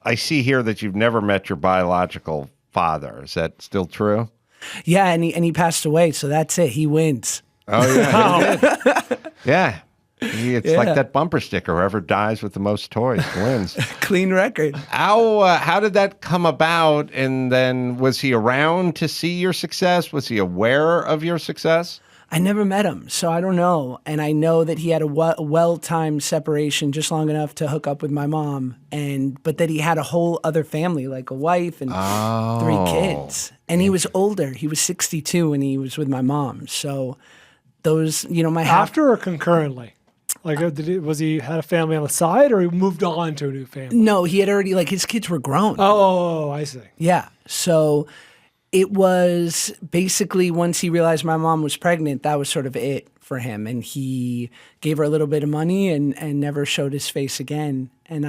I see here that you've never met your biological father. Is that still true? Yeah, and he passed away, so that's it. He wins. Oh, yeah. He did. Yeah. It's like Yeah. that bumper sticker. Whoever dies with the most toys wins. Clean record. How did that come about? And then was he around to see your success? Was he aware of your success? I never met him, so I don't know. And I know that he had a well-timed separation, just long enough to hook up with my mom, but that he had a whole other family, like a wife and 3 kids. And he was older. He was 62 when he was with my mom. So those, my After or concurrently? Like, was he had a family on the side, or he moved on to a new family? No, he had already, his kids were grown. Oh, I see. Yeah. So it was basically once he realized my mom was pregnant, that was sort of it for him. And he gave her a little bit of money and never showed his face again. And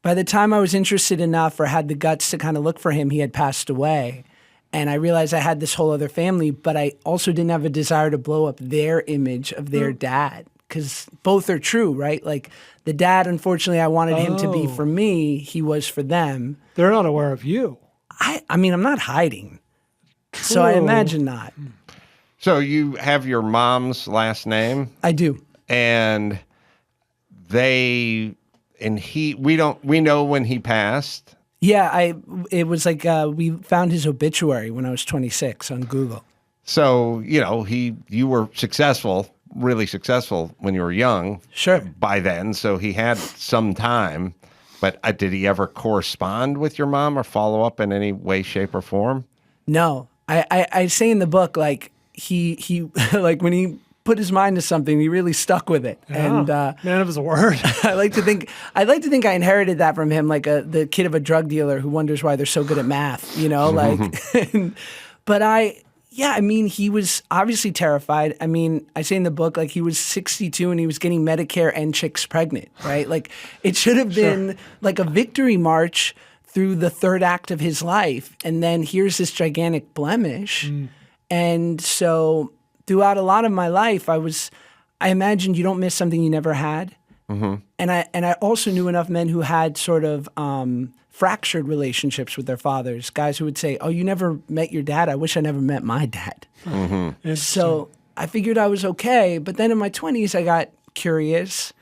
by the time I was interested enough or had the guts to kind of look for him, he had passed away. And I realized I had this whole other family, but I also didn't have a desire to blow up their image of their dad. Because both are true, right? Like the dad, unfortunately, I wanted him to be for me. He was for them. They're not aware of you. I mean, I'm not hiding. True. So I imagine not. So you have your mom's last name? I do. And we know when he passed. Yeah, it was like we found his obituary when I was 26 on Google. So, you were successful, really successful when you were young. Sure. By then, so he had some time. But did he ever correspond with your mom or follow up in any way, shape, or form? No. I say in the book, like, he like when he put his mind to something, he really stuck with it. Yeah. And man of his word. I'd like to think I inherited that from him, like the kid of a drug dealer who wonders why they're so good at math, but I mean, he was obviously terrified. I mean, I say in the book, like, he was 62 and he was getting Medicare and chicks pregnant, right? Like, it should have been like a victory march through the third act of his life. And then here's this gigantic blemish. And so throughout a lot of my life, I imagined you don't miss something you never had. Mm-hmm. And I also knew enough men who had sort of fractured relationships with their fathers, guys who would say, oh, you never met your dad? I wish I never met my dad. Mm-hmm. So I figured I was okay. But then in my 20s, I got curious.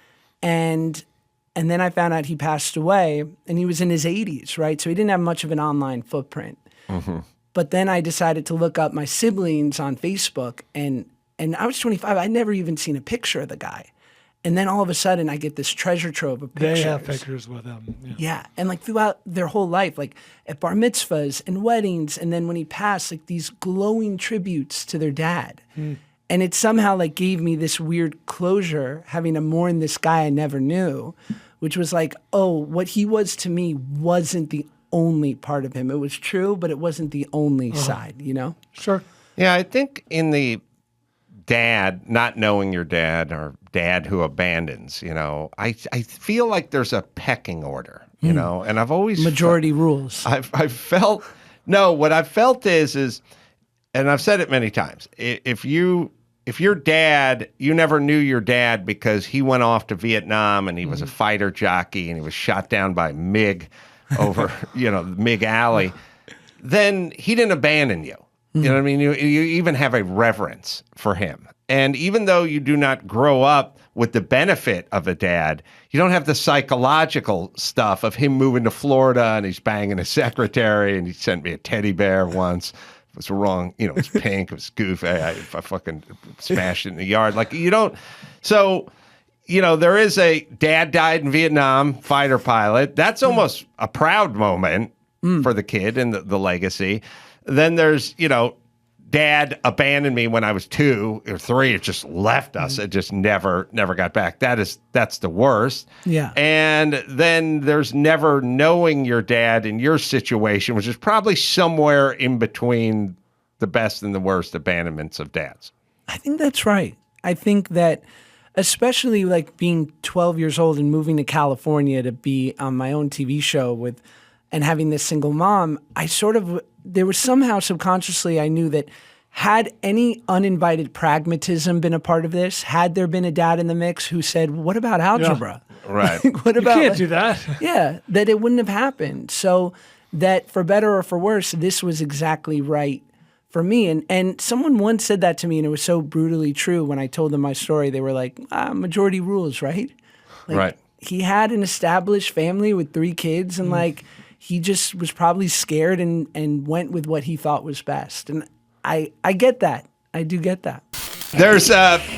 And then I found out he passed away, and he was in his 80s, right? So he didn't have much of an online footprint. Mm-hmm. But then I decided to look up my siblings on Facebook, and I was 25. I'd never even seen a picture of the guy. And then all of a sudden, I get this treasure trove of pictures. They have pictures with him. Yeah. And like throughout their whole life, like at bar mitzvahs and weddings, and then when he passed, like these glowing tributes to their dad. And it somehow like gave me this weird closure, having to mourn this guy I never knew, which was like, oh, what he was to me wasn't the only part of him. It was true, but it wasn't the only side, Sure. Yeah, I think in the dad, not knowing your dad or dad who abandons, I feel like there's a pecking order, and I've always majority rules. I've felt, no, what I've felt is, and I've said it many times, if your dad, you never knew your dad because he went off to Vietnam and he was a fighter jockey and he was shot down by MiG over, MiG Alley, then he didn't abandon you. You know what I mean? You even have a reverence for him. And even though you do not grow up with the benefit of a dad, you don't have the psychological stuff of him moving to Florida and he's banging a secretary and he sent me a teddy bear once. It was wrong. It was pink. It was goofy. I fucking smashed it in the yard. Like, you don't. So, there is a dad died in Vietnam, fighter pilot. That's almost a proud moment for the kid and the legacy. Then there's, dad abandoned me when I was 2 or 3. It just left us. It just never got back. That's the worst. Yeah. And then there's never knowing your dad in your situation, which is probably somewhere in between the best and the worst abandonments of dads. I think that's right. I think that especially like being 12 years old and moving to California to be on my own TV show and having this single mom, there was somehow subconsciously I knew that had any uninvited pragmatism been a part of this? Had there been a dad in the mix who said, what about algebra? Right. What You about can't do that. Yeah, that it wouldn't have happened. So that for better or for worse, this was exactly right for me. And someone once said that to me, and it was so brutally true. When I told them my story, they were like, majority rules, right? Like, Right. He had an established family with 3 kids, and like he just was probably scared and went with what he thought was best. And I get that. I do get that. There's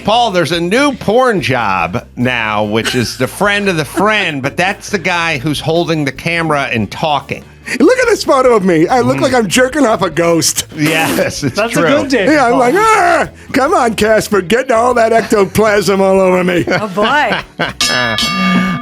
Paul, there's a new porn job now, which is the friend of the friend, but that's the guy who's holding the camera and talking. Look at this photo of me. I look like I'm jerking off a ghost. Yes, it's That's true. a good day. Yeah, I'm like, come on, Casper, getting all that ectoplasm all over me. Oh boy.